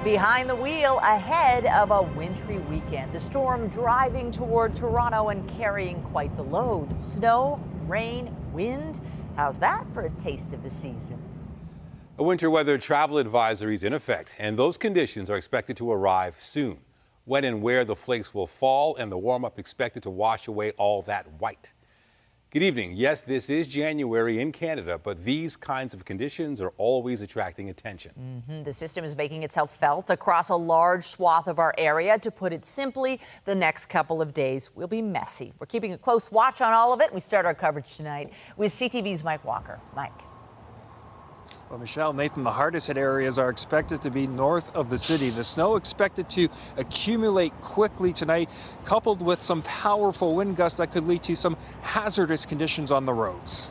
Behind the wheel ahead of a wintry weekend. The storm driving toward Toronto and carrying quite the load. Snow, rain, wind. How's that for a taste of the season? A winter weather travel advisory is in effect, and those conditions are expected to arrive soon. When and where the flakes will fall and the warm-up expected to wash away all that white. Good evening. Yes, this is January in Canada, but these kinds of conditions are always attracting attention. The system is making itself felt across a large swath of our area. To put it simply, the next couple of days will be messy. We're keeping a close watch on all of it. We start our coverage tonight with CTV's Mike Walker. Mike. Well, Michelle, Nathan, the hardest hit areas are expected to be north of the city. The snow expected to accumulate quickly tonight, coupled with some powerful wind gusts that could lead to some hazardous conditions on the roads.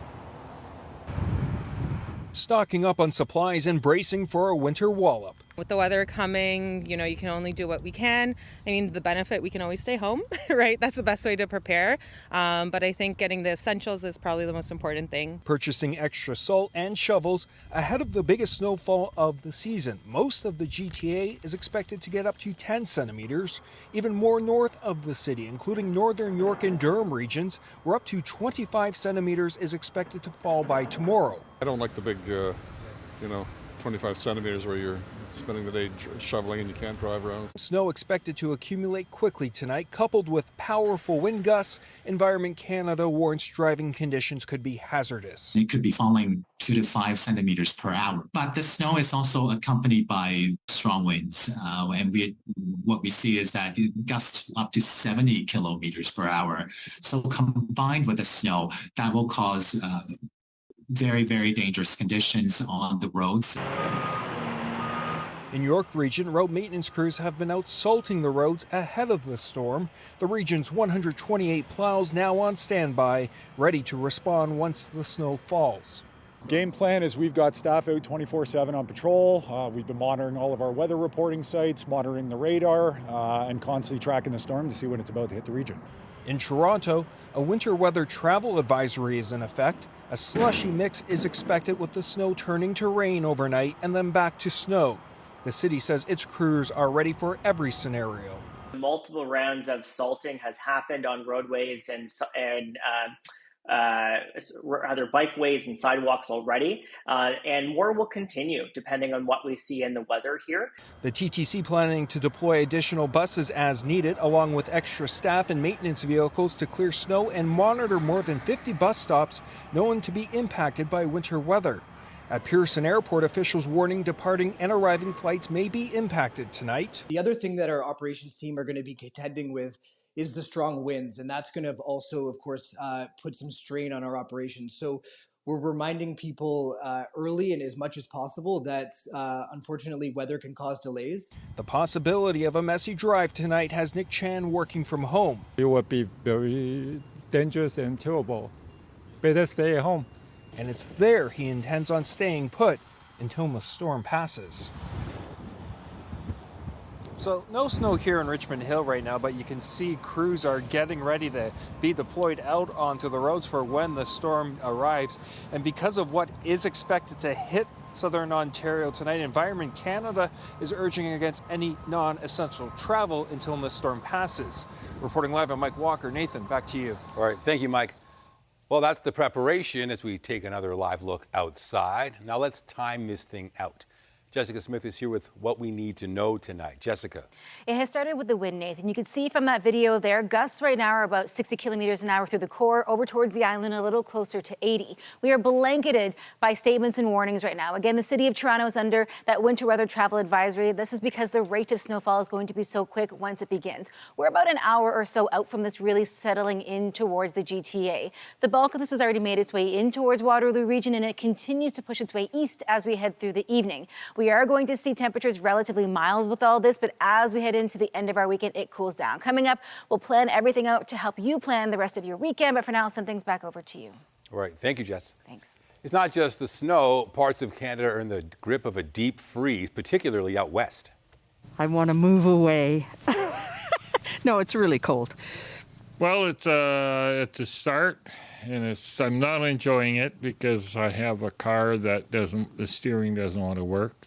Stocking up on supplies and bracing for a winter wallop. With the weather coming, you can only do what we can. I mean, the benefit, we can always stay home, right? That's the best way to prepare. But I think getting the essentials is probably the most important thing. Purchasing extra salt and shovels ahead of the biggest snowfall of the season. Most of the GTA is expected to get up to 10 centimeters, even more north of the city, including northern York and Durham regions, where up to 25 centimeters is expected to fall by tomorrow. I don't like the big, 25 centimeters where you're spending the day shoveling and you can't drive around. Snow expected to accumulate quickly tonight, coupled with powerful wind gusts. Environment Canada warns driving conditions could be hazardous. It could be falling 2 to 5 centimeters per hour. But the snow is also accompanied by strong winds. And what we see is that it gusts up to 70 kilometers per hour. So combined with the snow, that will cause very, very dangerous conditions on the roads. In York Region, road maintenance crews have been out salting the roads ahead of the storm. The region's 128 plows now on standby, ready to respond once the snow falls. Game plan is we've got staff out 24/7 on patrol. We've been monitoring all of our weather reporting sites, monitoring the radar, and constantly tracking the storm to see when it's about to hit the region. In Toronto, a winter weather travel advisory is in effect. A slushy mix is expected with the snow turning to rain overnight and then back to snow. The city says its crews are ready for every scenario. Multiple rounds of salting has happened on roadways and other bikeways and sidewalks already, and more will continue depending on what we see in the weather here. The TTC planning to deploy additional buses as needed, along with extra staff and maintenance vehicles to clear snow and monitor more than 50 bus stops known to be impacted by winter weather. At Pearson Airport, officials warning departing and arriving flights may be impacted tonight. The other thing that our operations team are going to be contending with is the strong winds, and that's going to also, of course, put some strain on our operations. So we're reminding people early and as much as possible that, unfortunately, weather can cause delays. The possibility of a messy drive tonight has Nick Chan working from home. It would be very dangerous and terrible. Better stay at home. And it's there he intends on staying put until the storm passes. So no snow here in Richmond Hill right now, but you can see crews are getting ready to be deployed out onto the roads for when the storm arrives. And because of what is expected to hit southern Ontario tonight, Environment Canada is urging against any non-essential travel until the storm passes. Reporting live, I'm Mike Walker. Nathan, back to you. All right, thank you, Mike. Well, that's the preparation as we take another live look outside. Now let's time this thing out. Jessica Smith is here with what we need to know tonight. Jessica. It has started with the wind, Nathan. You can see from that video there, gusts right now are about 60 kilometers an hour through the core, over towards the island, a little closer to 80. We are blanketed by statements and warnings right now. Again, the city of Toronto is under that winter weather travel advisory. This is because the rate of snowfall is going to be so quick once it begins. We're about an hour or so out from this really settling in towards the GTA. The bulk of this has already made its way in towards Waterloo region, and it continues to push its way east as we head through the evening. We are going to see temperatures relatively mild with all this, but as we head into the end of our weekend, it cools down. Coming up, we'll plan everything out to help you plan the rest of your weekend, but for now, I'll send things back over to you. All right, thank you, Jess. Thanks. It's not just the snow. Parts of Canada are in the grip of a deep freeze, particularly out west. I want to move away. No, it's really cold. Well, it's a start, and I'm not enjoying it because I have a car that the steering doesn't want to work,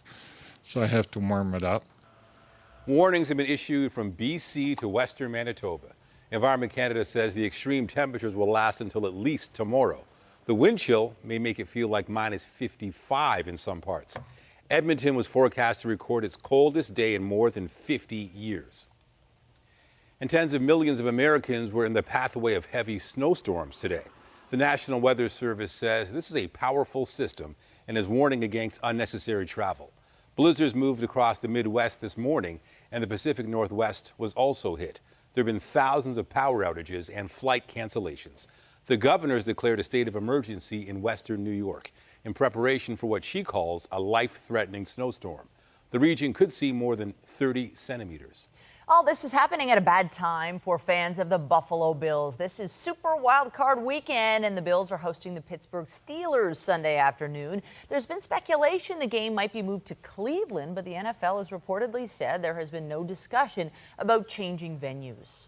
so I have to warm it up. Warnings have been issued from BC to western Manitoba. Environment Canada says the extreme temperatures will last until at least tomorrow. The wind chill may make it feel like minus 55 in some parts. Edmonton was forecast to record its coldest day in more than 50 years. And tens of millions of Americans were in the pathway of heavy snowstorms today. The National Weather Service says this is a powerful system and is warning against unnecessary travel. Blizzards moved across the Midwest this morning, and the Pacific Northwest was also hit. There have been thousands of power outages and flight cancellations. The governor's declared a state of emergency in western New York in preparation for what she calls a life-threatening snowstorm. The region could see more than 30 centimeters. All this is happening at a bad time for fans of the Buffalo Bills. This is Super Wild Card weekend, and the Bills are hosting the Pittsburgh Steelers Sunday afternoon. There's been speculation the game might be moved to Cleveland, but the NFL has reportedly said there has been no discussion about changing venues.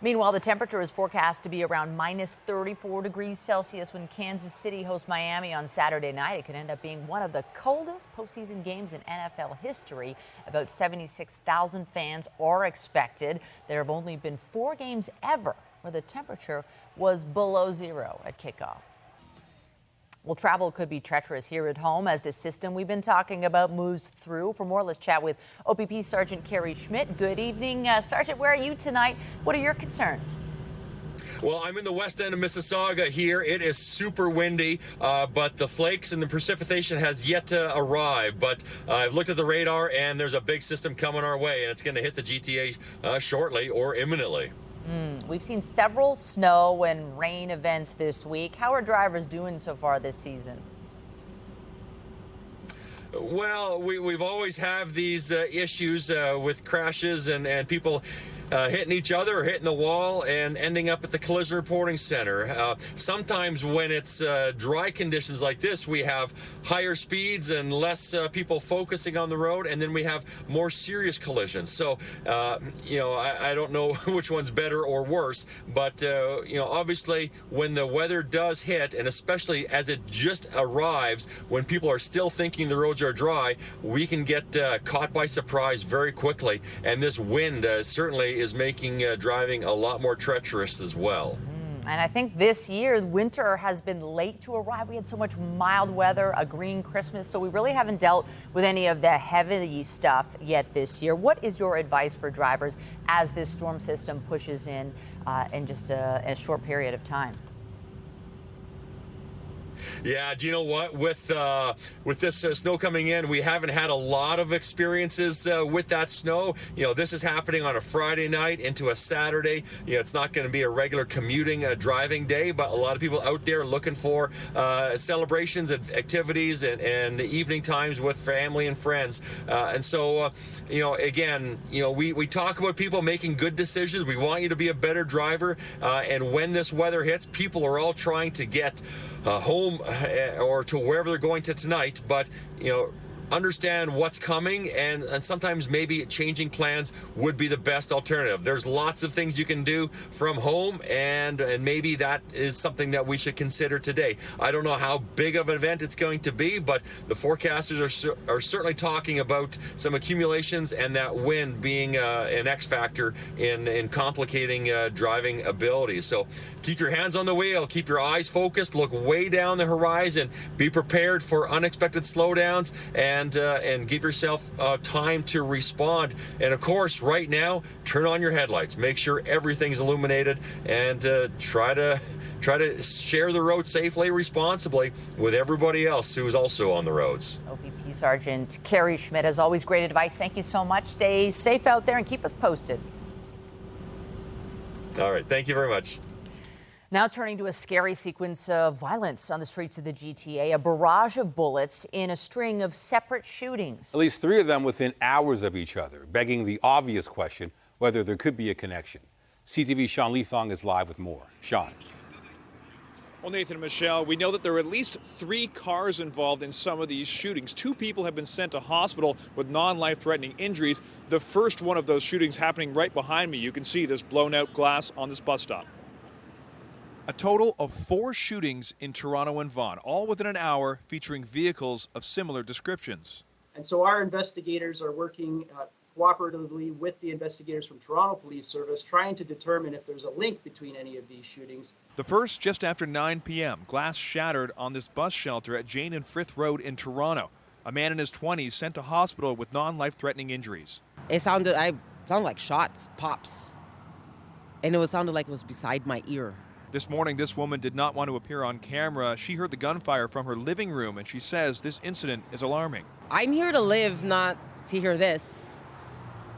Meanwhile, the temperature is forecast to be around minus 34 degrees Celsius when Kansas City hosts Miami on Saturday night. It could end up being one of the coldest postseason games in NFL history. About 76,000 fans are expected. There have only been 4 games ever where the temperature was below zero at kickoff. Well, travel could be treacherous here at home as this system we've been talking about moves through. For more, let's chat with OPP Sergeant Kerry Schmidt. Good evening, Sergeant. Where are you tonight? What are your concerns? Well, I'm in the west end of Mississauga here. It is super windy, but the flakes and the precipitation has yet to arrive. But I've looked at the radar, and there's a big system coming our way, and it's going to hit the GTA shortly or imminently. We've seen several snow and rain events this week. How are drivers doing so far this season? Well, we've always have these issues with crashes and people hitting each other or hitting the wall and ending up at the collision reporting center. Sometimes when it's dry conditions like this, we have higher speeds and less people focusing on the road, and then we have more serious collisions. So, I don't know which one's better or worse, but, obviously when the weather does hit, and especially as it just arrives, when people are still thinking the roads are dry, we can get caught by surprise very quickly. And this wind certainly is making driving a lot more treacherous as well. And I think this year, winter has been late to arrive. We had so much mild weather, a green Christmas, so we really haven't dealt with any of the heavy stuff yet this year. What is your advice for drivers as this storm system pushes in just a short period of time? Yeah, do you know what? With this snow coming in, we haven't had a lot of experiences with that snow. This is happening on a Friday night into a Saturday. It's not going to be a regular commuting driving day, but a lot of people out there looking for celebrations and activities and evening times with family and friends. And so, again, we talk about people making good decisions. We want you to be a better driver. And when this weather hits, people are all trying to get home or to wherever they're going to tonight, but understand what's coming, and sometimes maybe changing plans would be the best alternative. There's lots of things you can do from home, and maybe that is something that we should consider today. I don't know how big of an event it's going to be, but the forecasters are certainly talking about some accumulations and that wind being an X factor in complicating driving abilities. So keep your hands on the wheel, keep your eyes focused, look way down the horizon, be prepared for unexpected slowdowns, and give yourself time to respond. And of course, right now, turn on your headlights. Make sure everything's illuminated, and try to share the road safely, responsibly with everybody else who is also on the roads. OPP Sergeant Kerry Schmidt, as always, great advice. Thank you so much. Stay safe out there and keep us posted. All right. Thank you very much. Now turning to a scary sequence of violence on the streets of the GTA, a barrage of bullets in a string of separate shootings. At least 3 of them within hours of each other, begging the obvious question whether there could be a connection. CTV's Sean Leathong is live with more. Sean. Well, Nathan and Michelle, we know that there are at least 3 cars involved in some of these shootings. 2 people have been sent to hospital with non-life-threatening injuries. The first one of those shootings happening right behind me. You can see this blown-out glass on this bus stop. A total of 4 shootings in Toronto and Vaughan, all within an hour, featuring vehicles of similar descriptions. And so our investigators are working cooperatively with the investigators from Toronto Police Service, trying to determine if there's a link between any of these shootings. The first just after 9 p.m. Glass shattered on this bus shelter at Jane and Frith Road in Toronto. A man in his 20s sent to hospital with non-life-threatening injuries. It sounded like shots, pops. And it sounded like it was beside my ear. This morning, this woman did not want to appear on camera. She heard the gunfire from her living room, and she says this incident is alarming. I'm here to live, not to hear this.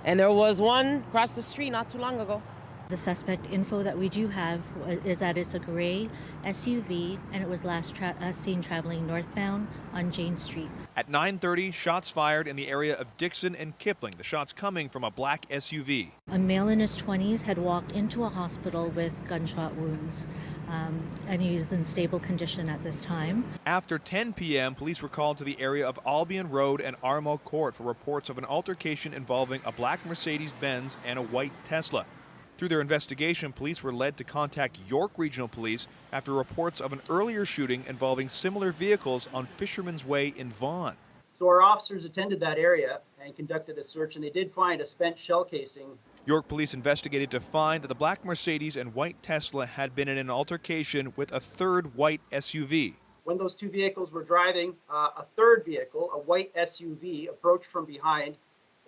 And there was one across the street not too long ago. The suspect info that we do have is that it's a gray SUV, and it was last seen traveling northbound on Jane Street. At 9:30, shots fired in the area of Dixon and Kipling, the shots coming from a black SUV. A male in his 20s had walked into a hospital with gunshot wounds, and he's in stable condition at this time. After 10 p.m., police were called to the area of Albion Road and Armagh Court for reports of an altercation involving a black Mercedes-Benz and a white Tesla. Through their investigation, police were led to contact York Regional Police after reports of an earlier shooting involving similar vehicles on Fisherman's Way in Vaughan. So our officers attended that area and conducted a search, and they did find a spent shell casing. York Police investigated to find that the black Mercedes and white Tesla had been in an altercation with a third white SUV. When those two vehicles were driving, a third vehicle, a white SUV, approached from behind,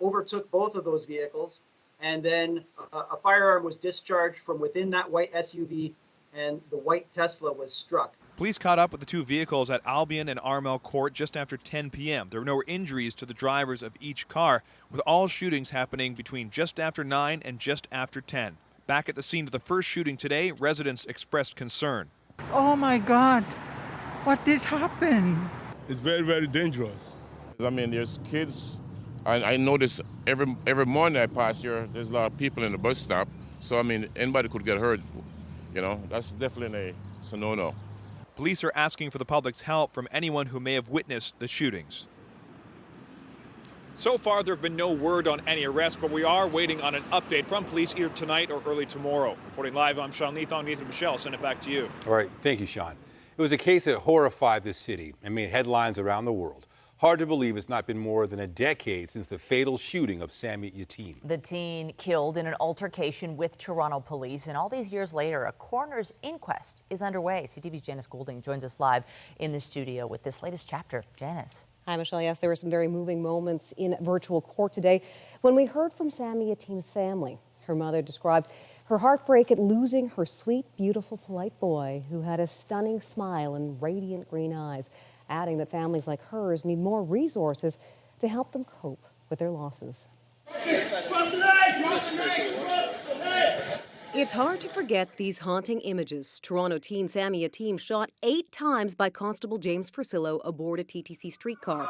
overtook both of those vehicles, and then a firearm was discharged from within that white SUV, and the white Tesla was struck. Police caught up with the two vehicles at Albion and Armagh Court just after 10 p.m. There were no injuries to the drivers of each car, with all shootings happening between just after 9 and just after 10. Back at the scene of the first shooting today, residents expressed concern. Oh my God, what did happen? It's very, very dangerous. I mean, there's kids. I notice every morning I pass here, there's a lot of people in the bus stop. So, I mean, anybody could get hurt. You know, that's definitely a no-no. Police are asking for the public's help from anyone who may have witnessed the shootings. So far, there have been no word on any arrests, but we are waiting on an update from police either tonight or early tomorrow. Reporting live, I'm Sean Neath on Nathan Michelle. Send it back to you. All right, thank you, Sean. It was a case that horrified the city and made headlines around the world. Hard to believe it's not been more than a decade since the fatal shooting of Sammy Yatim. The teen killed in an altercation with Toronto police, and all these years later, a coroner's inquest is underway. CTV's Janice Goulding joins us live in the studio with this latest chapter. Janice. Hi, Michelle. Yes, there were some very moving moments in virtual court today when we heard from Sammy Yatim's family. Her mother described her heartbreak at losing her sweet, beautiful, polite boy who had a stunning smile and radiant green eyes, adding that families like hers need more resources to help them cope with their losses. It's hard to forget these haunting images. Toronto teen Sammy Yatim shot 8 times by Constable James Fursillo aboard a TTC streetcar.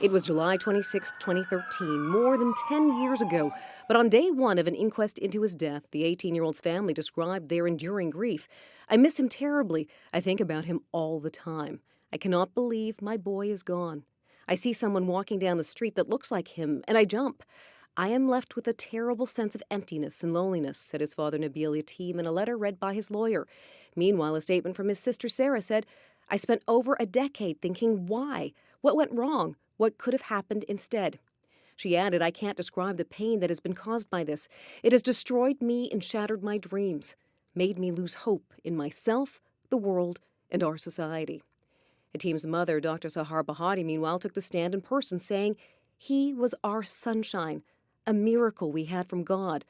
It was July 26, 2013, more than 10 years ago. But on day one of an inquest into his death, the 18-year-old's family described their enduring grief. I miss him terribly. I think about him all the time. I cannot believe my boy is gone. I see someone walking down the street that looks like him, and I jump. I am left with a terrible sense of emptiness and loneliness, said his father Nabil Yatim in a letter read by his lawyer. Meanwhile, a statement from his sister Sarah said, I spent over a decade thinking why? What went wrong? What could have happened instead? She added, I can't describe the pain that has been caused by this. It has destroyed me and shattered my dreams, made me lose hope in myself, the world, and our society. Yatim's mother, Dr. Sahar Bahati, meanwhile, took the stand in person, saying, he was our sunshine, a miracle we had from God.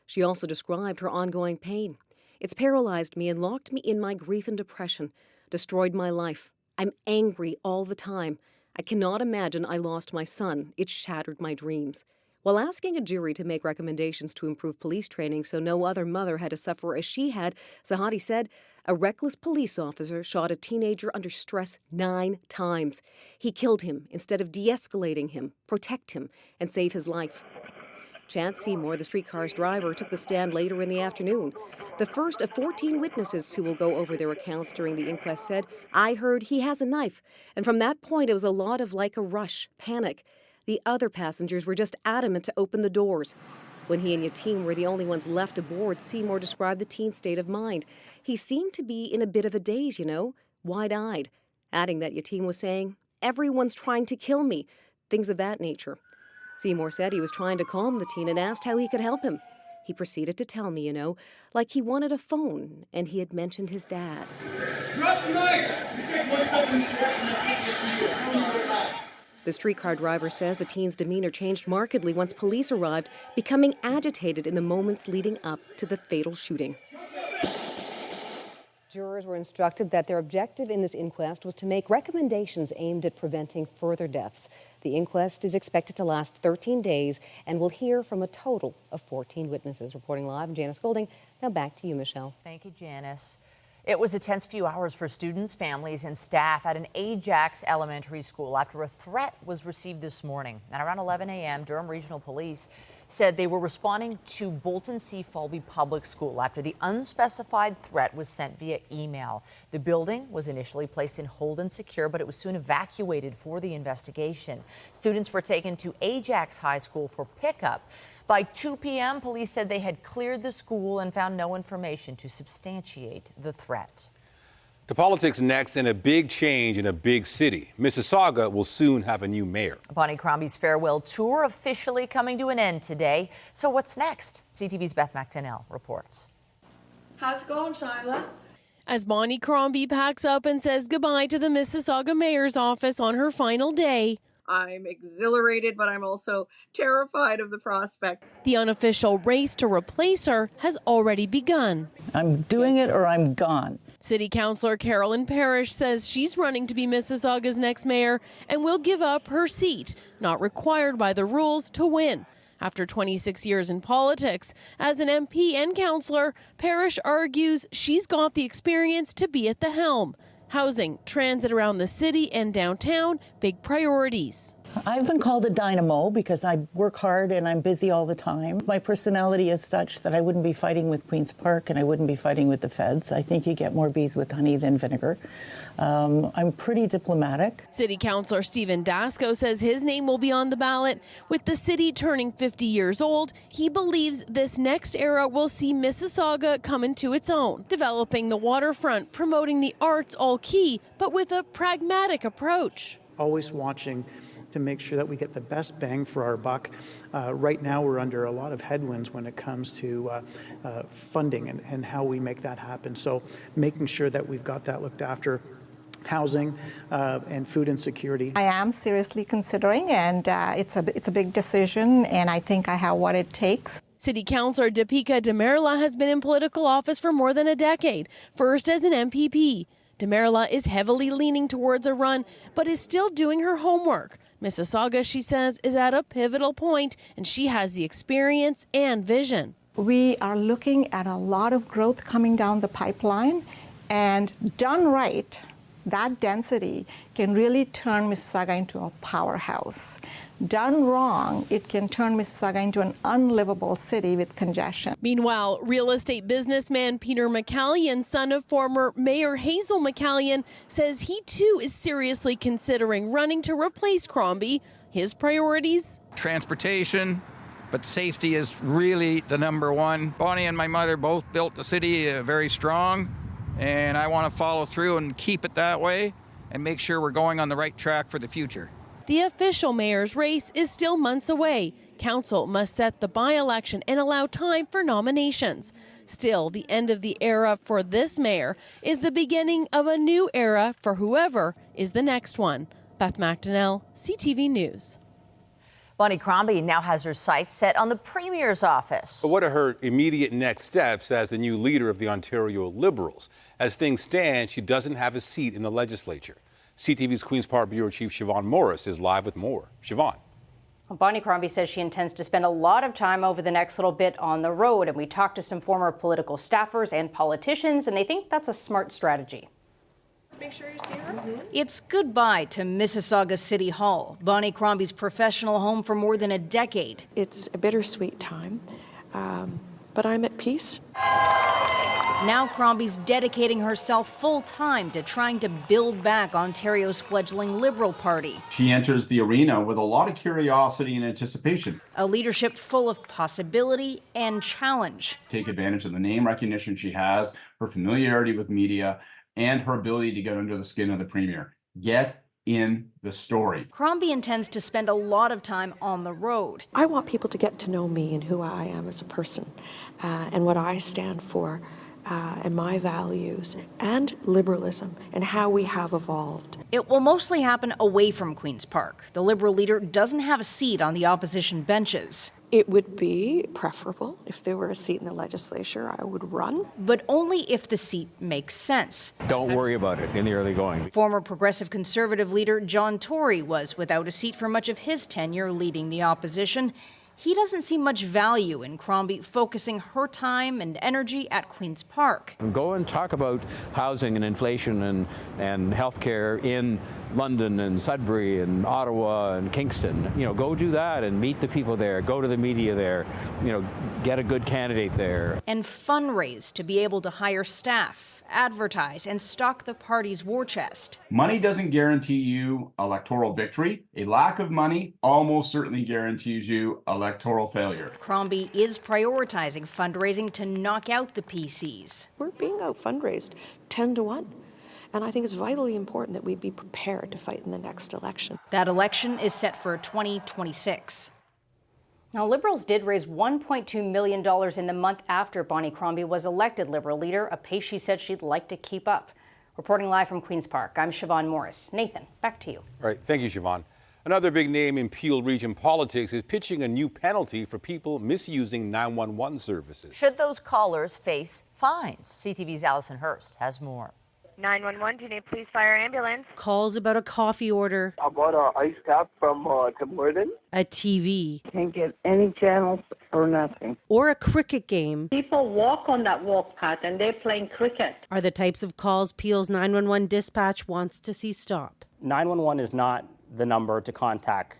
She also described her ongoing pain. It's paralyzed me and locked me in my grief and depression, destroyed my life. I'm angry all the time. I cannot imagine I lost my son. It shattered my dreams. While asking a jury to make recommendations to improve police training so no other mother had to suffer as she had, Sahati said, a reckless police officer shot a teenager under stress 9 times. He killed him instead of de-escalating him, protect him, and save his life. Chance Seymour, the streetcar's driver, took the stand later in the afternoon. The first of 14 witnesses who will go over their accounts during the inquest said, I heard he has a knife. And from that point, it was a lot of like a rush, panic. The other passengers were just adamant to open the doors. When he and Yatim were the only ones left aboard, Seymour described the teen's state of mind. He seemed to be in a bit of a daze, wide-eyed, adding that Yatim was saying, everyone's trying to kill me. things of that nature. Seymour said he was trying to calm the teen and asked how he could help him. He proceeded to tell me, like he wanted a phone and he had mentioned his dad. Drop the knife! You take one step in this direction, I take The streetcar driver says the teen's demeanor changed markedly once police arrived, becoming agitated in the moments leading up to the fatal shooting. Jurors were instructed that their objective in this inquest was to make recommendations aimed at preventing further deaths. The inquest is expected to last 13 days and will hear from a total of 14 witnesses. Reporting live, I'm Janice Golding. Now back to you, Michelle. Thank you, Janice. It was a tense few hours for students, families, and staff at an Ajax elementary school after a threat was received this morning. At around 11 a.m., Durham Regional Police said they were responding to Bolton C. Falvey Public School after the unspecified threat was sent via email. The building was initially placed in hold and secure, but it was soon evacuated for the investigation. Students were taken to Ajax High School for pickup. By 2 p.m., police said they had cleared the school and found no information to substantiate the threat. To politics next, and a big change in a big city. Mississauga will soon have a new mayor. Bonnie Crombie's farewell tour officially coming to an end today. So what's next? CTV's Beth McDonnell reports. How's it going, Shyla? As Bonnie Crombie packs up and says goodbye to the Mississauga mayor's office on her final day, I'm exhilarated, but I'm also terrified of the prospect. the unofficial race to replace her has already begun. I'm doing it or I'm gone. City Councilor Carolyn Parrish says she's running to be Mississauga's next mayor and will give up her seat, not required by the rules, to win. After 26 years in politics, as an MP and councillor, Parrish argues she's got the experience to be at the helm. Housing, transit around the city and downtown, big priorities. I've been called a dynamo because I work hard and I'm busy all the time. My personality is such that I wouldn't be fighting with Queen's Park and I wouldn't be fighting with the feds. I think you get more bees with honey than vinegar. I'm pretty diplomatic. City Councilor Stephen Dasco says his name will be on the ballot. With the city turning 50 years old, he believes this next era will see Mississauga come into its own, developing the waterfront, promoting the arts, all key, but with a pragmatic approach. Always watching to make sure that we get the best bang for our buck. Right now we're under a lot of headwinds when it comes to funding and how we make that happen. So making sure that we've got that looked after. Housing and food insecurity. I am seriously considering, and it's a big decision, and I think I have what it takes. City Councilor Deepika Demerla has been in political office for more than a decade, first as an MPP. Demerla is heavily leaning towards a run, but is still doing her homework. Mississauga, she says, is at a pivotal point, and she has the experience and vision. We are looking at a lot of growth coming down the pipeline, and done right, that density can really turn Mississauga into a powerhouse. Done wrong, it can turn Mississauga into an unlivable city with congestion. Meanwhile, real estate businessman Peter McCallion, son of former Mayor Hazel McCallion, says he too is seriously considering running to replace Crombie. His priorities? Transportation, but safety is really the number one. Bonnie and my mother both built the city very strong, and I want to follow through and keep it that way and make sure we're going on the right track for the future. The official mayor's race is still months away. Council must set the by-election and allow time for nominations. Still, the end of the era for this mayor is the beginning of a new era for whoever is the next one. Beth McDonnell, CTV News. Bonnie Crombie now has her sights set on the Premier's office. But what are her immediate next steps as the new leader of the Ontario Liberals? As things stand, she doesn't have a seat in the legislature. CTV's Queen's Park Bureau Chief Siobhan Morris is live with more. Siobhan. Bonnie Crombie says she intends to spend a lot of time over the next little bit on the road, and we talked to some former political staffers and politicians, and they think that's a smart strategy. Make sure you see her. It's goodbye to Mississauga City Hall, Bonnie Crombie's professional home for more than a decade. It's a bittersweet time, but I'm at peace. Now Crombie's dedicating herself full-time to trying to build back Ontario's fledgling Liberal Party. She enters the arena with a lot of curiosity and anticipation. A leadership full of possibility and challenge. Take advantage of the name recognition she has, her familiarity with media, and her ability to get under the skin of the Premier. Get in the story. Crombie intends to spend a lot of time on the road. I want people to get to know me and who I am as a person and what I stand for and my values and liberalism and how we have evolved. It will mostly happen away from Queen's Park. The Liberal leader doesn't have a seat on the opposition benches. It would be preferable if there were a seat in the legislature, I would run. But only if the seat makes sense. Don't worry about it in the early going. Former Progressive Conservative leader John Tory was without a seat for much of his tenure leading the opposition. He doesn't see much value in Crombie focusing her time and energy at Queen's Park. Go and talk about housing and inflation and healthcare in London and Sudbury and Ottawa and Kingston. You know, go do that and meet the people there. Go to the media there. You know, get a good candidate there. And fundraise to be able to hire staff, advertise, and stock the party's war chest. Money doesn't guarantee you electoral victory. A lack of money almost certainly guarantees you electoral failure. Crombie is prioritizing fundraising to knock out the PCs. We're being out fundraised 10 to 1. And I think it's vitally important that we be prepared to fight in the next election. That election is set for 2026. Now, Liberals did raise $1.2 million in the month after Bonnie Crombie was elected Liberal leader, a pace she said she'd like to keep up. Reporting live from Queen's Park, I'm Siobhan Morris. Nathan, back to you. All right, thank you, Siobhan. Another big name in Peel Region politics is pitching a new penalty for people misusing 911 services. Should those callers face fines? CTV's Allison Hurst has more. 911, do you need police, fire, ambulance? Calls about a coffee order. I bought an ice cap from Tim Hortons. A TV. Can't get any channels or nothing. Or a cricket game. People walk on that walk path and they're playing cricket. Are the types of calls Peel's 911 dispatch wants to see stop. 911 is not the number to contact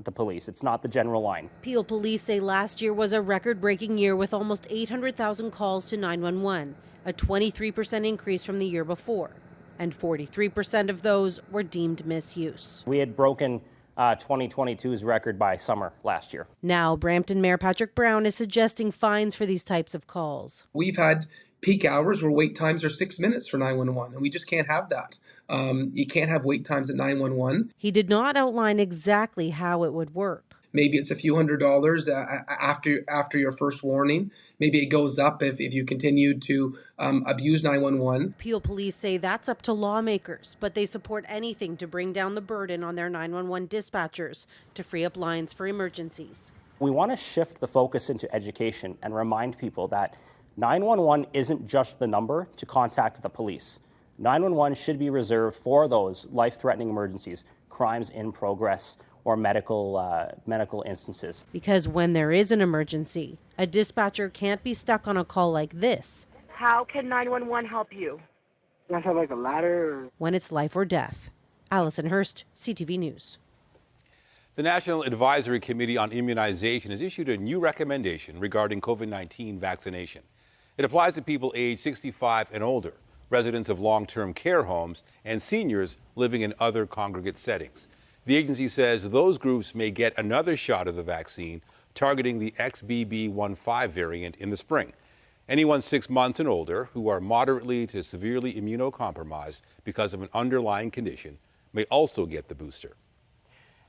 the police. It's not the general line. Peel police say last year was a record-breaking year with almost 800,000 calls to 911. A 23% increase from the year before, and 43% of those were deemed misuse. We had broken 2022's record by summer last year. Now, Brampton Mayor Patrick Brown is suggesting fines for these types of calls. We've had peak hours where wait times are 6 minutes for 911, and we just can't have that. You can't have wait times at 911. He did not outline exactly how it would work. Maybe it's a few $100s after your first warning. Maybe it goes up if you continue to abuse 911. Peel police say that's up to lawmakers, but they support anything to bring down the burden on their 911 dispatchers to free up lines for emergencies. We want to shift the focus into education and remind people that 911 isn't just the number to contact the police. 911 should be reserved for those life-threatening emergencies, crimes in progress, or medical instances. Because when there is an emergency, a dispatcher can't be stuck on a call like this. How can 911 help you? You have like a ladder? When it's life or death. Allison Hurst, CTV News. The National Advisory Committee on Immunization has issued a new recommendation regarding COVID-19 vaccination. It applies to people aged 65 and older, residents of long-term care homes, and seniors living in other congregate settings. The agency says those groups may get another shot of the vaccine targeting the XBB.1.5 variant in the spring. Anyone 6 months and older who are moderately to severely immunocompromised because of an underlying condition may also get the booster.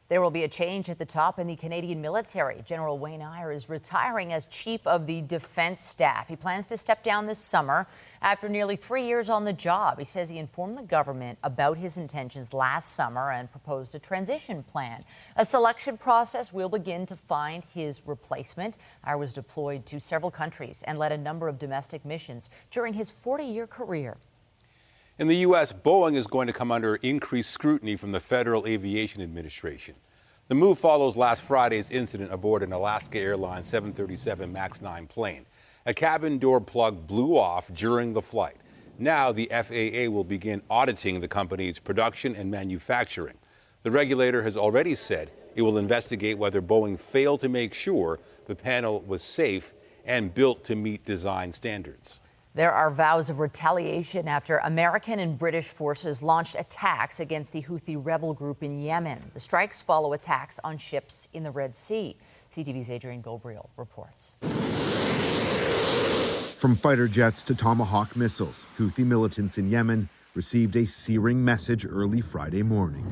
There will be a change at the top in the Canadian military. General Wayne Eyre is retiring as Chief of the Defense Staff. He plans to step down this summer after nearly 3 years on the job. He says he informed the government about his intentions last summer and proposed a transition plan. A selection process will begin to find his replacement. Eyre was deployed to several countries and led a number of domestic missions during his 40-year career. In the U.S., Boeing is going to come under increased scrutiny from the Federal Aviation Administration. The move follows last Friday's incident aboard an Alaska Airlines 737 MAX 9 plane. A cabin door plug blew off during the flight. Now the FAA will begin auditing the company's production and manufacturing. The regulator has already said it will investigate whether Boeing failed to make sure the panel was safe and built to meet design standards. There are vows of retaliation after American and British forces launched attacks against the Houthi rebel group in Yemen. The strikes follow attacks on ships in the Red Sea. CTV's Adrian Gobriel reports. From fighter jets to Tomahawk missiles, Houthi militants in Yemen received a searing message early Friday morning.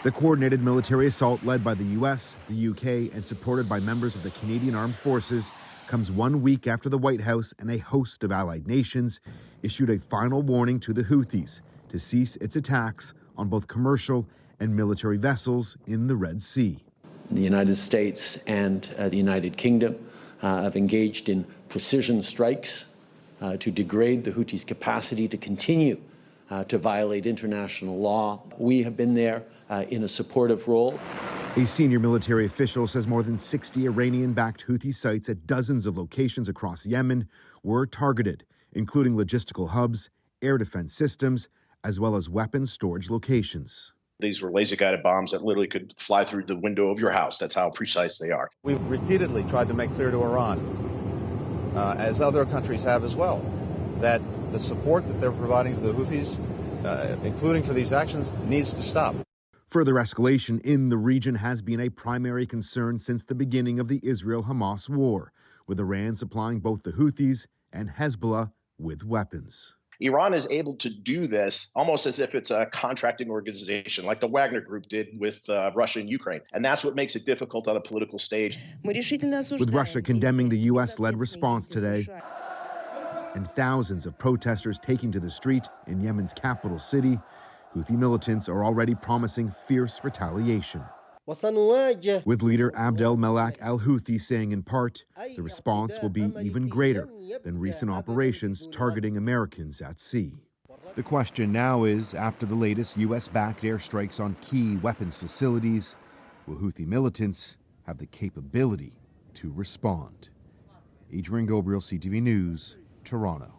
The coordinated military assault led by the U.S., the U.K., and supported by members of the Canadian Armed Forces comes 1 week after the White House and a host of allied nations issued a final warning to the Houthis to cease its attacks on both commercial and military vessels in the Red Sea. The United States and the United Kingdom have engaged in precision strikes to degrade the Houthis' capacity to continue to violate international law. We have been there in a supportive role. A senior military official says more than 60 Iranian-backed Houthi sites at dozens of locations across Yemen were targeted, including logistical hubs, air defense systems, as well as weapons storage locations. These were laser-guided bombs that literally could fly through the window of your house. That's how precise they are. We've repeatedly tried to make clear to Iran, as other countries have as well, that the support that they're providing to the Houthis, including for these actions, needs to stop. Further escalation in the region has been a primary concern since the beginning of the Israel-Hamas war, with Iran supplying both the Houthis and Hezbollah with weapons. Iran is able to do this almost as if it's a contracting organization, like the Wagner Group did with Russia and Ukraine. And that's what makes it difficult on a political stage. With Russia condemning the U.S.-led response today, and thousands of protesters taking to the street in Yemen's capital city, Houthi militants are already promising fierce retaliation. With leader Abdel Melek al-Houthi saying in part, the response will be even greater than recent operations targeting Americans at sea. The question now is, after the latest U.S.-backed airstrikes on key weapons facilities, will Houthi militants have the capability to respond? Adrian Gobriel, CTV News, Toronto.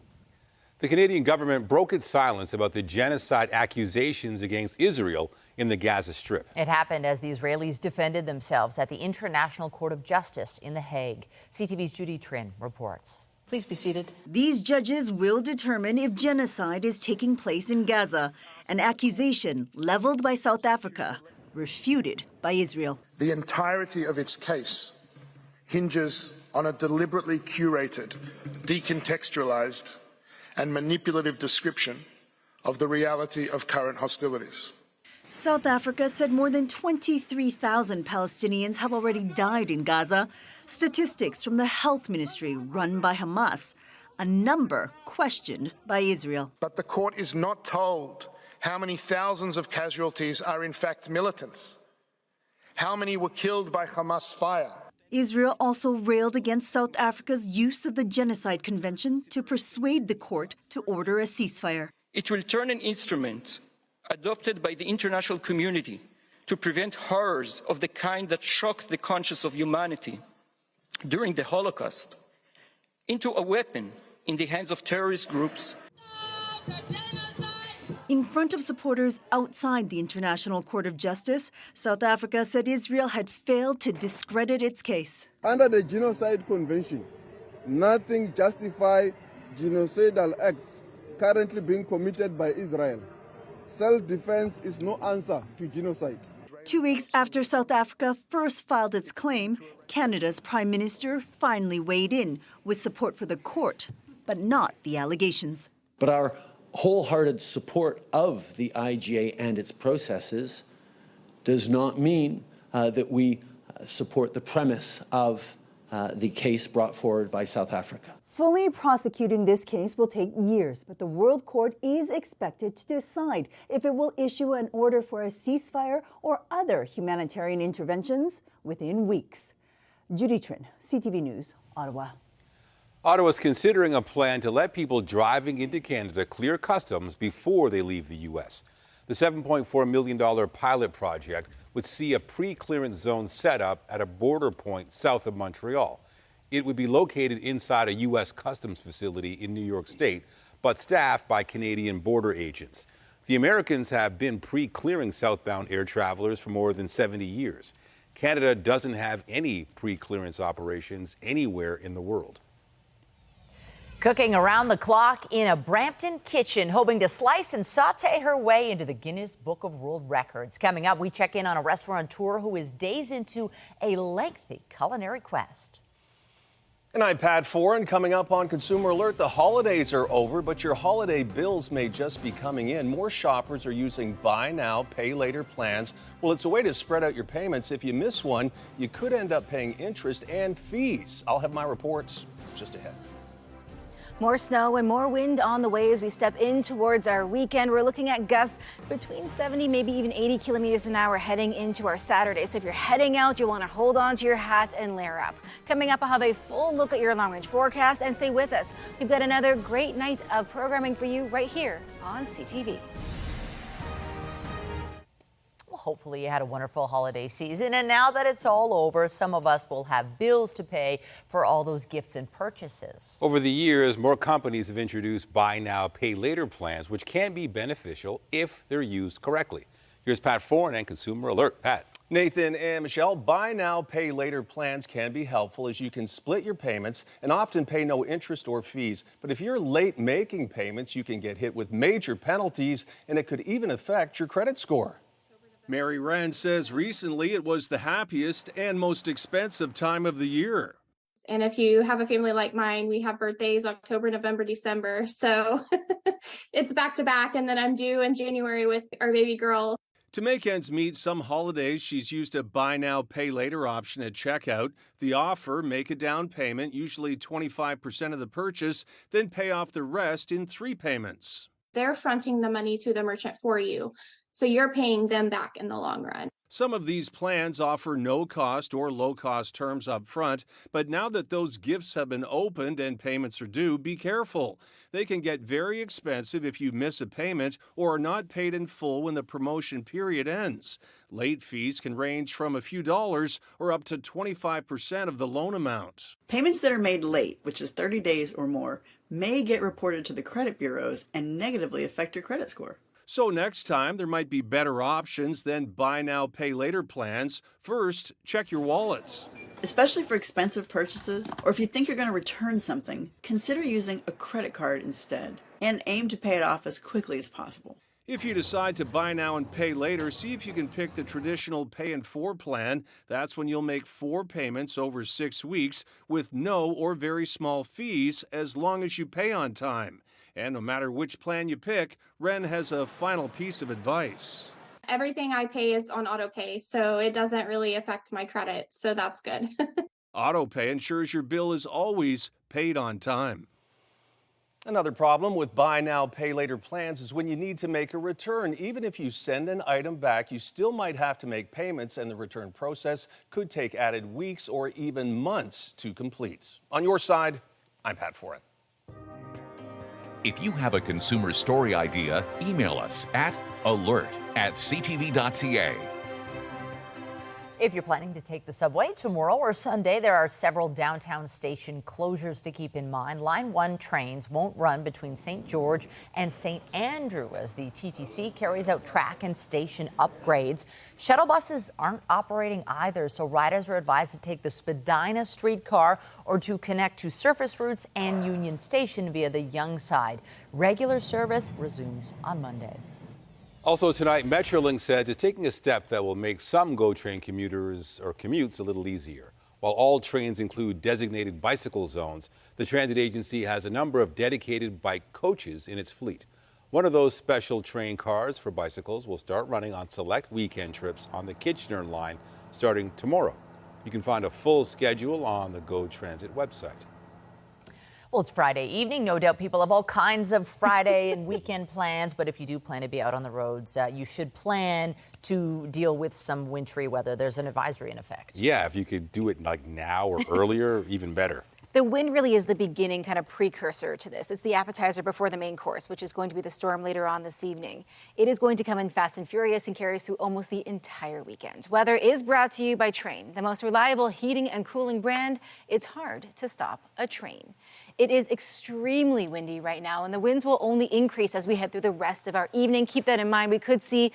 The Canadian government broke its silence about the genocide accusations against Israel in the Gaza Strip. It happened as the Israelis defended themselves at the International Court of Justice in The Hague. CTV's Judy Trin reports. Please be seated. These judges will determine if genocide is taking place in Gaza, an accusation leveled by South Africa, refuted by Israel. The entirety of its case hinges on a deliberately curated, decontextualized, and manipulative description of the reality of current hostilities. South Africa said more than 23,000 Palestinians have already died in Gaza. Statistics from the health ministry run by Hamas, a number questioned by Israel. But the court is not told how many thousands of casualties are in fact militants. How many were killed by Hamas fire? Israel also railed against South Africa's use of the Genocide Convention to persuade the court to order a ceasefire. It will turn an instrument adopted by the international community to prevent horrors of the kind that shocked the conscience of humanity during the Holocaust into a weapon in the hands of terrorist groups. In front of supporters outside the International Court of Justice, South Africa said Israel had failed to discredit its case. Under the Genocide Convention, nothing justifies genocidal acts currently being committed by Israel. Self-defense is no answer to genocide. 2 weeks after South Africa first filed its claim, Canada's Prime Minister finally weighed in with support for the court, but not the allegations. But our wholehearted support of the IGA and its processes does not mean that we support the premise of the case brought forward by South Africa. Fully prosecuting this case will take years, but the World Court is expected to decide if it will issue an order for a ceasefire or other humanitarian interventions within weeks. Judy Trin, CTV News, Ottawa. Ottawa is considering a plan to let people driving into Canada clear customs before they leave the U.S. The $7.4 million pilot project would see a pre-clearance zone set up at a border point south of Montreal. It would be located inside a U.S. customs facility in New York State, but staffed by Canadian border agents. The Americans have been pre-clearing southbound air travelers for more than 70 years. Canada doesn't have any pre-clearance operations anywhere in the world. Cooking around the clock in a Brampton kitchen, hoping to slice and saute her way into the Guinness Book of World Records. Coming up, we check in on a restaurateur who is days into a lengthy culinary quest. And I'm Pat Foran. Coming up on Consumer Alert, the holidays are over, but your holiday bills may just be coming in. More shoppers are using buy now, pay later plans. Well, it's a way to spread out your payments. If you miss one, you could end up paying interest and fees. I'll have my reports just ahead. More snow and more wind on the way as we step in towards our weekend. We're looking at gusts between 70, maybe even 80 kilometers an hour heading into our Saturday. So if you're heading out, you'll want to hold on to your hat and layer up. Coming up, I'll have a full look at your long-range forecast, and stay with us. We've got another great night of programming for you right here on CTV. Hopefully you had a wonderful holiday season, and now that it's all over, some of us will have bills to pay for all those gifts and purchases. Over the years, more companies have introduced buy now, pay later plans, which can be beneficial if they're used correctly. Here's Pat Foran and Consumer Alert. Pat. Nathan and Michelle, buy now, pay later plans can be helpful as you can split your payments and often pay no interest or fees. But if you're late making payments, you can get hit with major penalties, and it could even affect your credit score. Mary Wren says recently it was the happiest and most expensive time of the year. And if you have a family like mine, we have birthdays October, November, December. So it's back to back. And then I'm due in January with our baby girl. To make ends meet some holidays, she's used a buy now, pay later option at checkout. The offer, make a down payment, usually 25% of the purchase, then pay off the rest in 3 payments. They're fronting the money to the merchant for you. So you're paying them back in the long run. Some of these plans offer no cost or low cost terms up front, but now that those gifts have been opened and payments are due, be careful. They can get very expensive if you miss a payment or are not paid in full when the promotion period ends. Late fees can range from a few dollars or up to 25% of the loan amount. Payments that are made late, which is 30 days or more, may get reported to the credit bureaus and negatively affect your credit score. So next time, there might be better options than buy now, pay later plans. First, check your wallets. Especially for expensive purchases, or if you think you're going to return something, consider using a credit card instead, and aim to pay it off as quickly as possible. If you decide to buy now and pay later, see if you can pick the traditional pay in 4 plan. That's when you'll make 4 payments over 6 weeks with no or very small fees as long as you pay on time. And no matter which plan you pick, Wren has a final piece of advice. Everything I pay is on auto pay, so it doesn't really affect my credit. So that's good. Auto pay ensures your bill is always paid on time. Another problem with buy now, pay later plans is when you need to make a return. Even if you send an item back, you still might have to make payments, and the return process could take added weeks or even months to complete. On your side, I'm Pat Foran. If you have a consumer story idea, email us at alert@ctv.ca. If you're planning to take the subway tomorrow or Sunday, there are several downtown station closures to keep in mind. Line 1 trains won't run between St. George and St. Andrew as the TTC carries out track and station upgrades. Shuttle buses aren't operating either, so riders are advised to take the Spadina streetcar or to connect to surface routes and Union Station via the Yonge side. Regular service resumes on Monday. Also tonight, Metrolink says it's taking a step that will make some GO train commuters or commutes a little easier. While all trains include designated bicycle zones, the transit agency has a number of dedicated bike coaches in its fleet. One of those special train cars for bicycles will start running on select weekend trips on the Kitchener line starting tomorrow. You can find a full schedule on the GO Transit website. Well, it's Friday evening. No doubt people have all kinds of Friday and weekend plans, but if you do plan to be out on the roads, you should plan to deal with some wintry weather. There's an advisory in effect. Yeah, if you could do it like now or earlier, even better. The wind really is the beginning kind of precursor to this. It's the appetizer before the main course, which is going to be the storm later on this evening. It is going to come in fast and furious and carries through almost the entire weekend. Weather is brought to you by Train, the most reliable heating and cooling brand. It's hard to stop a train. It is extremely windy right now, and the winds will only increase as we head through the rest of our evening. Keep that in mind. We could see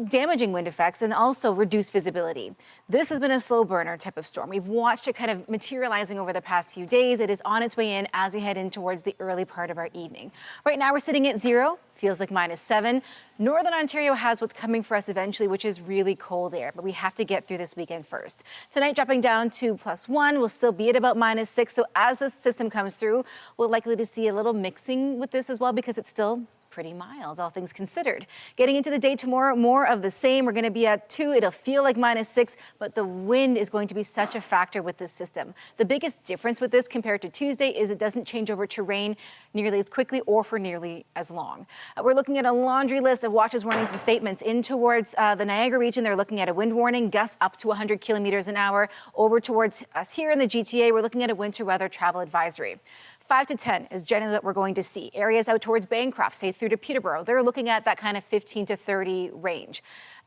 damaging wind effects and also reduced visibility. This has been a slow burner type of storm. We've watched it kind of materializing over the past few days. It is on its way in as we head in towards the early part of our evening. Right now we're sitting at 0 feels like -7. Northern Ontario has what's coming for us eventually, which is really cold air, but we have to get through this weekend first. Tonight dropping down to +1, we'll still be at about -6. So as the system comes through, we're likely to see a little mixing with this as well because it's still pretty mild, all things considered. Getting into the day tomorrow, more of the same. We're going to be at 2. It'll feel like -6, but the wind is going to be such a factor with this system. The biggest difference with this compared to Tuesday is it doesn't change over to rain nearly as quickly or for nearly as long. We're looking at a laundry list of watches, warnings, and statements. In towards the Niagara region, they're looking at a wind warning, gusts up to 100 kilometers an hour. Over towards us here in the GTA, we're looking at a winter weather travel advisory. 5 to 10 is generally what we're going to see. Areas out towards Bancroft, say through to Peterborough, they're looking at that kind of 15 to 30 range.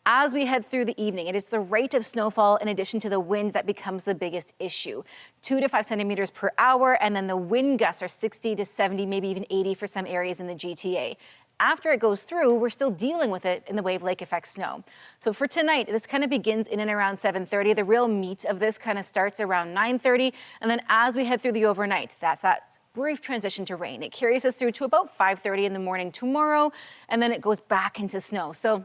As we head through the evening, it is the rate of snowfall in addition to the wind that becomes the biggest issue. 2 to 5 centimeters per hour, and then the wind gusts are 60 to 70, maybe even 80 for some areas in the GTA. After it goes through, we're still dealing with it in the wave lake effect snow. So for tonight, this kind of begins in and around 7:30. The real meat of this kind of starts around 9:30. And then as we head through the overnight, that's that brief transition to rain. It carries us through to about 5:30 in the morning tomorrow, and then it goes back into snow. So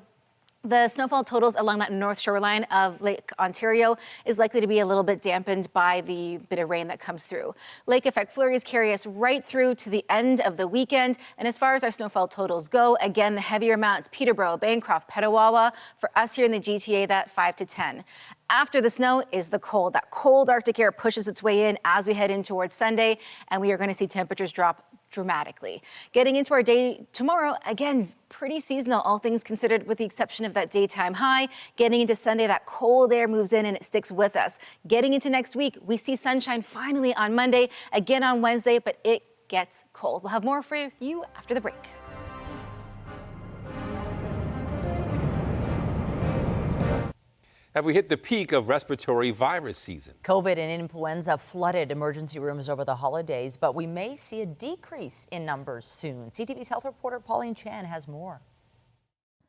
the snowfall totals along that north shoreline of Lake Ontario is likely to be a little bit dampened by the bit of rain that comes through. Lake effect flurries carry us right through to the end of the weekend. And as far as our snowfall totals go, again, the heavier amounts, Peterborough, Bancroft, Petawawa, for us here in the GTA, that 5 to 10. After the snow is the cold. That cold Arctic air pushes its way in as we head in towards Sunday, and we are going to see temperatures drop dramatically. Getting into our day tomorrow, again, pretty seasonal, all things considered, with the exception of that daytime high. Getting into Sunday, that cold air moves in and it sticks with us. Getting into next week, we see sunshine finally on Monday, again on Wednesday, but it gets cold. We'll have more for you after the break. Have we hit the peak of respiratory virus season? COVID and influenza flooded emergency rooms over the holidays, but we may see a decrease in numbers soon. CTV's health reporter Pauline Chan has more.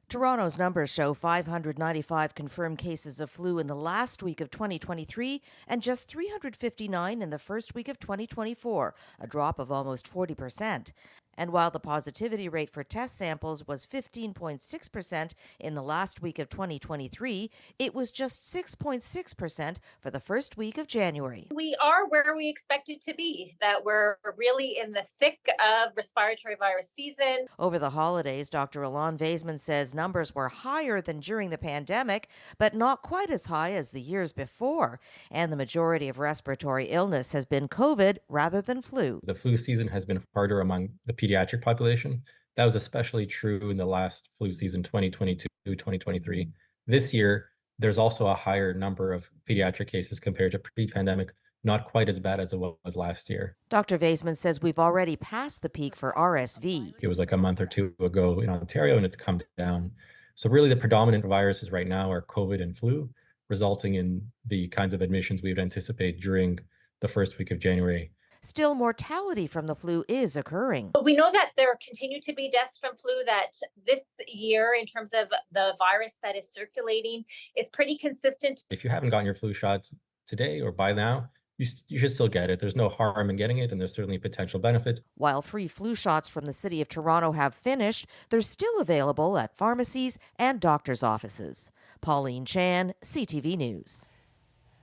Toronto's numbers show 595 confirmed cases of flu in the last week of 2023 and just 359 in the first week of 2024, a drop of almost 40%. And while the positivity rate for test samples was 15.6% in the last week of 2023, it was just 6.6% for the first week of January. We are where we expected to be, that we're really in the thick of respiratory virus season. Over the holidays, Dr. Alon Vaisman says numbers were higher than during the pandemic, but not quite as high as the years before. And the majority of respiratory illness has been COVID rather than flu. The flu season has been harder among the pediatric population. That was especially true in the last flu season, 2022-2023. This year, there's also a higher number of pediatric cases compared to pre-pandemic, not quite as bad as it was last year. Dr. Vaisman says we've already passed the peak for RSV. It was like a month or two ago in Ontario, and it's come down. So really the predominant viruses right now are COVID and flu, resulting in the kinds of admissions we would anticipate during the first week of January. Still, mortality from the flu is occurring. We know that there continue to be deaths from flu, that this year, in terms of the virus that is circulating, it's pretty consistent. If you haven't gotten your flu shot today or by now, you should still get it. There's no harm in getting it, and there's certainly potential benefit. While free flu shots from the City of Toronto have finished, they're still available at pharmacies and doctors' offices. Pauline Chan, CTV News.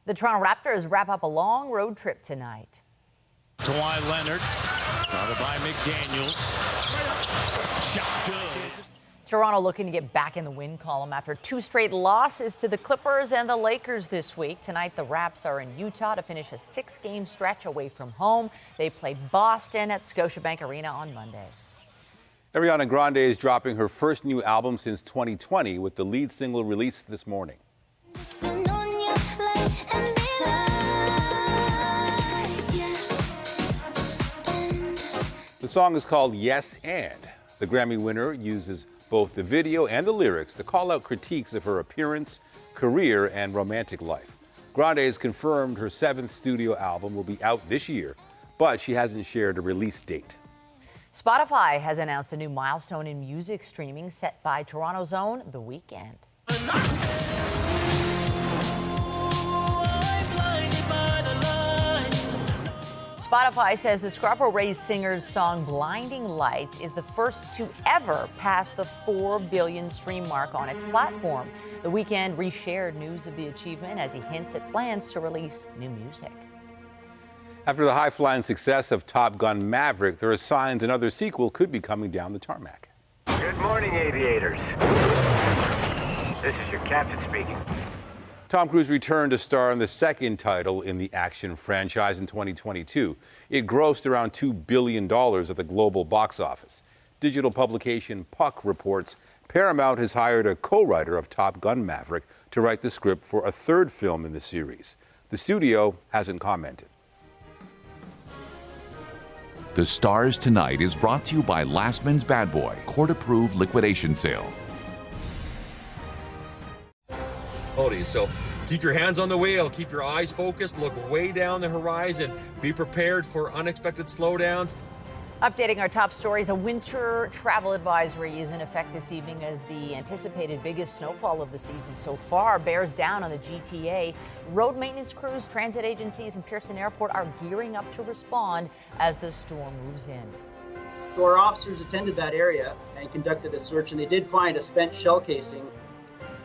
The Toronto Raptors wrap up a long road trip tonight. Kawhi Leonard, followed by McDaniels. Shot good. Toronto looking to get back in the win column after 2 straight losses to the Clippers and the Lakers this week. Tonight, the Raps are in Utah to finish a 6-game stretch away from home. They play Boston at Scotiabank Arena on Monday. Ariana Grande is dropping her first new album since 2020 with the lead single released this morning. The song is called Yes and. The Grammy winner uses both the video and the lyrics to call out critiques of her appearance, career, and romantic life. Grande has confirmed her 7th studio album will be out this year, but she hasn't shared a release date. Spotify has announced a new milestone in music streaming set by Toronto's own The Weeknd. Spotify says the Scarborough Rays singer's song Blinding Lights is the first to ever pass the 4 billion stream mark on its platform. The Weeknd reshared news of the achievement as he hints at plans to release new music. After the high-flying success of Top Gun Maverick, there are signs another sequel could be coming down the tarmac. Good morning, aviators. This is your captain speaking. Tom Cruise returned to star in the second title in the action franchise in 2022. It grossed around $2 billion at the global box office. Digital publication Puck reports Paramount has hired a co-writer of Top Gun Maverick to write the script for a third film in the series. The studio hasn't commented. The Stars Tonight is brought to you by Lastman's Bad Boy, court-approved liquidation sale. So keep your hands on the wheel, keep your eyes focused, look way down the horizon, be prepared for unexpected slowdowns. Updating our top stories, a winter travel advisory is in effect this evening as the anticipated biggest snowfall of the season so far bears down on the GTA. Road maintenance crews, transit agencies, and Pearson Airport are gearing up to respond as the storm moves in. So our officers attended that area and conducted a search, and they did find a spent shell casing.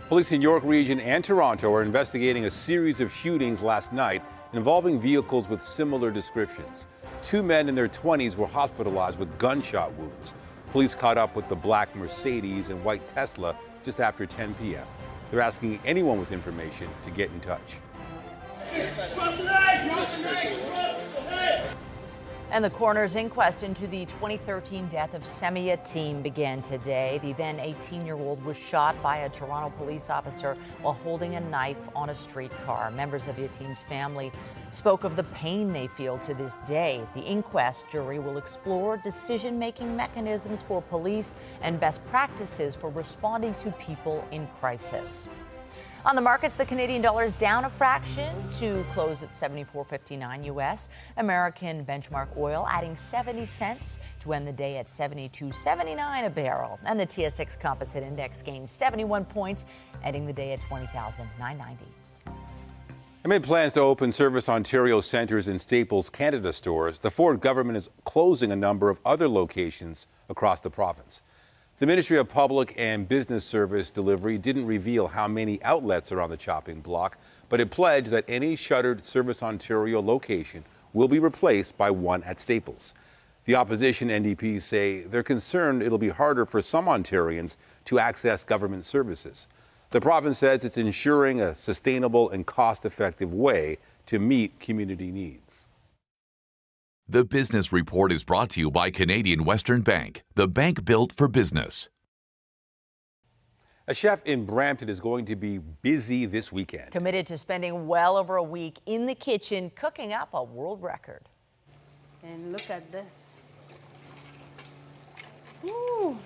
Police in York Region and Toronto are investigating a series of shootings last night involving vehicles with similar descriptions. 2 men in their 20s were hospitalized with gunshot wounds. Police caught up with the black Mercedes and white Tesla just after 10 p.m. They're asking anyone with information to get in touch. And the coroner's inquest into the 2013 death of Semia Team began today. The then 18-year-old was shot by a Toronto police officer while holding a knife on a streetcar. Members of Yatim's family spoke of the pain they feel to this day. The inquest jury will explore decision-making mechanisms for police and best practices for responding to people in crisis. On the markets, the Canadian dollar is down a fraction to close at 74.59 U.S. American benchmark oil adding 70 cents to end the day at 72.79 a barrel. And the TSX Composite Index gained 71 points, ending the day at 20,990. Amid plans to open Service Ontario centres and Staples Canada stores, the Ford government is closing a number of other locations across the province. The Ministry of Public and Business Service Delivery didn't reveal how many outlets are on the chopping block, but it pledged that any shuttered Service Ontario location will be replaced by one at Staples. The opposition NDPs say they're concerned it'll be harder for some Ontarians to access government services. The province says it's ensuring a sustainable and cost-effective way to meet community needs. The Business Report is brought to you by Canadian Western Bank, the bank built for business. A chef in Brampton is going to be busy this weekend. Committed to spending well over a week in the kitchen cooking up a world record. And look at this. Ooh.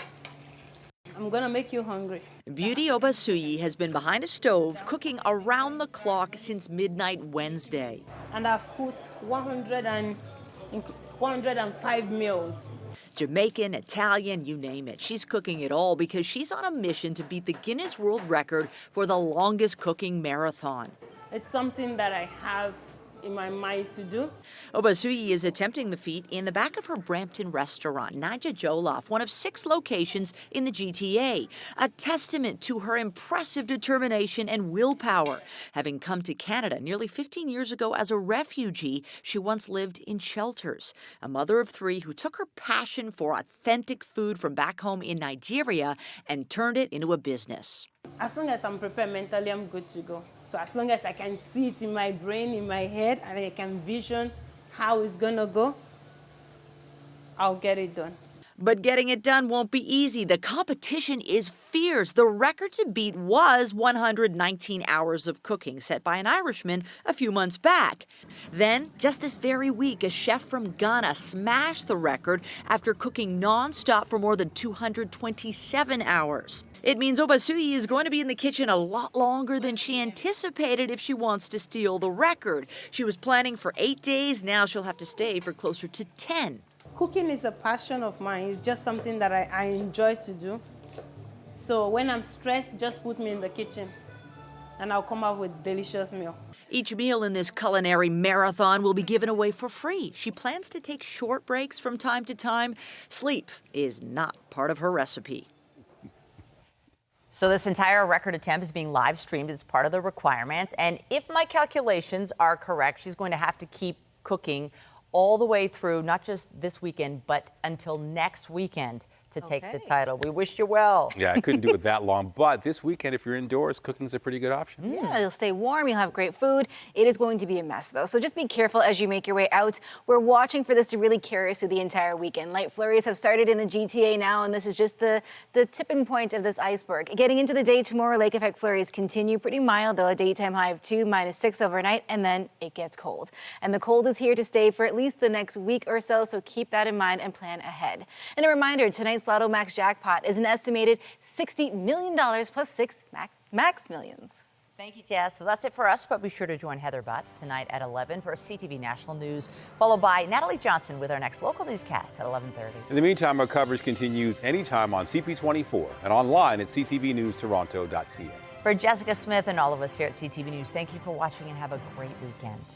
I'm gonna make you hungry. Beauty Obasuyi has been behind a stove cooking around the clock since midnight Wednesday. And I've put 105 meals. Jamaican, Italian, you name it. She's cooking it all because she's on a mission to beat the Guinness World Record for the longest cooking marathon. It's something that I have in my mind to do. Obasuyi is attempting the feat in the back of her Brampton restaurant, Naja Jollof, one of 6 locations in the GTA, a testament to her impressive determination and willpower. Having come to Canada nearly 15 years ago as a refugee, she once lived in shelters. A mother of 3 who took her passion for authentic food from back home in Nigeria and turned it into a business. As long as I'm prepared mentally, I'm good to go. So as long as I can see it in my brain, in my head, and I can vision how it's gonna go, I'll get it done. But getting it done won't be easy. The competition is fierce. The record to beat was 119 hours of cooking, set by an Irishman a few months back. Then, just this very week, a chef from Ghana smashed the record after cooking non-stop for more than 227 hours. It means Obasuyi is going to be in the kitchen a lot longer than she anticipated if she wants to steal the record. She was planning for 8 days. Now she'll have to stay for closer to 10. Cooking is a passion of mine. It's just something that I enjoy to do. So when I'm stressed, just put me in the kitchen and I'll come up with a delicious meal. Each meal in this culinary marathon will be given away for free. She plans to take short breaks from time to time. Sleep is not part of her recipe. So this entire record attempt is being live streamed as part of the requirements. And if my calculations are correct, she's going to have to keep cooking all the way through, not just this weekend, but until next weekend to take the title. We wish you well. Yeah, I couldn't do it that long, but this weekend, if you're indoors, cooking's a pretty good option. Yeah, you'll stay warm, you'll have great food. It is going to be a mess, though, so just be careful as you make your way out. We're watching for this to really carry us through the entire weekend. Light flurries have started in the GTA now, and this is just the tipping point of this iceberg. Getting into the day tomorrow, lake effect flurries continue pretty mild, though a daytime high of 2, -6 overnight, and then it gets cold. And the cold is here to stay for at least the next week or so, so keep that in mind and plan ahead. And a reminder, tonight's Lotto Max jackpot is an estimated $60 million plus 6 max millions. Thank you, Jess. Well, that's it for us, but be sure to join Heather Butts tonight at 11 for CTV National News, followed by Natalie Johnson with our next local newscast at 11:30. In the meantime, our coverage continues anytime on CP24 and online at ctvnewstoronto.ca. For Jessica Smith and all of us here at CTV News, thank you for watching and have a great weekend.